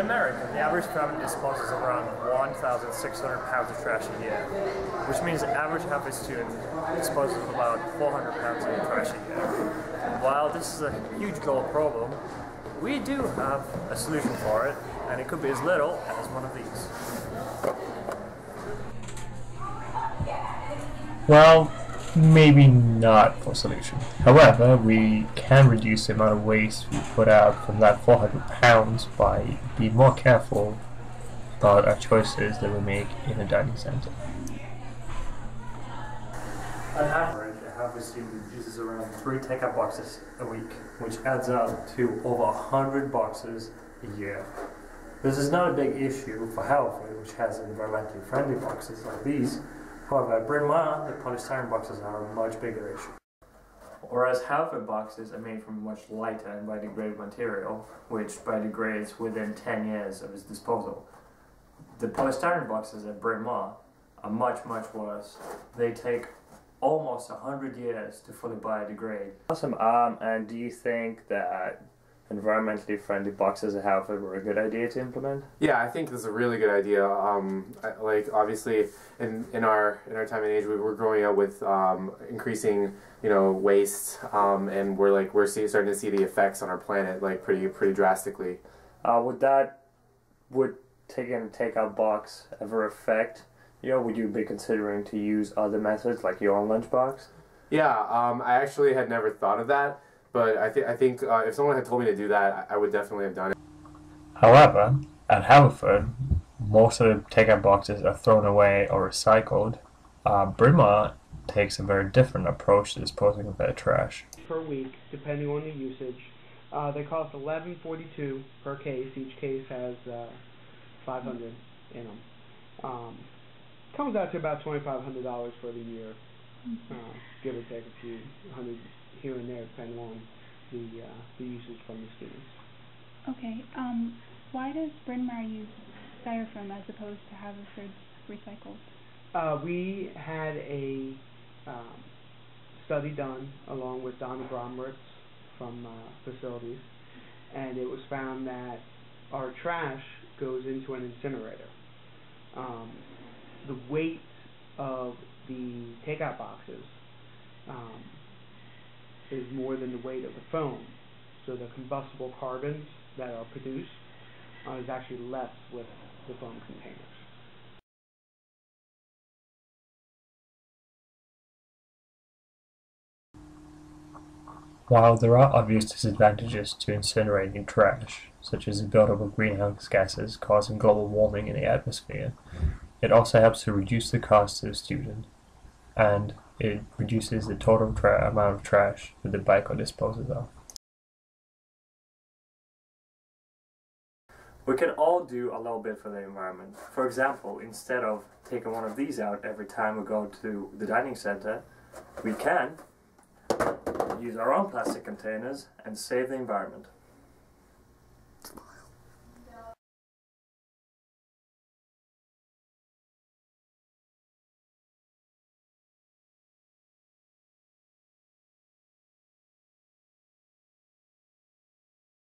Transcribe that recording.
America, the average family disposes of around 1,600 pounds of trash a year, which means the average Harvard student disposes of about 400 pounds of trash a year. And while this is a huge global problem, we do have a solution for it, and it could be as little as one of these. Well, maybe not for solution. However, we can reduce the amount of waste we put out from that 400 pounds by being more careful about our choices that we make in a dining center. On average, a Harvard student uses around 3 takeout boxes a week, which adds up to over 100 boxes a year. This is not a big issue for Halford, which has environmentally friendly boxes like these. However, at Bryn Mawr, the polystyrene boxes are a much bigger issue. Whereas Halford boxes are made from much lighter and biodegradable material, which biodegrades within 10 years of its disposal. The polystyrene boxes at Bryn Mawr are much worse. They take almost 100 years to fully biodegrade. Awesome. And do you think that environmentally friendly boxes at Halford were a good idea to implement? Yeah, I think this is a really good idea. Like obviously, in our time and age, we're growing up with increasing waste, and we're starting to see the effects on our planet like pretty drastically. Would taking a takeout box ever affect? Would you be considering to use other methods like your own lunchbox? Yeah, I actually had never thought of that. But I think if someone had told me to do that, I would definitely have done it. However, at Haverford, most of the takeout boxes are thrown away or recycled. Bryn Mawr takes a very different approach to disposing of their trash. Per week, depending on the usage. They cost $11.42 per case. Each case has 500 in them. Comes out to about $2,500 for the year, give or take a few hundred here and there, depending on the usage from the students. Okay. Why does Bryn Mawr use styrofoam as opposed to Haverford's recycled? We had a study done along with Donna Bromwitz from facilities, and it was found that our trash goes into an incinerator. The weight of the takeout boxes is more than the weight of the foam, so the combustible carbons that are produced is actually less with the foam containers. While there are obvious disadvantages to incinerating trash, such as the buildup of greenhouse gases causing global warming in the atmosphere, it also helps to reduce the cost to the student, and it reduces the total amount of trash that the biker disposes of. We can all do a little bit for the environment. For example, instead of taking one of these out every time we go to the dining center, we can use our own plastic containers and save the environment.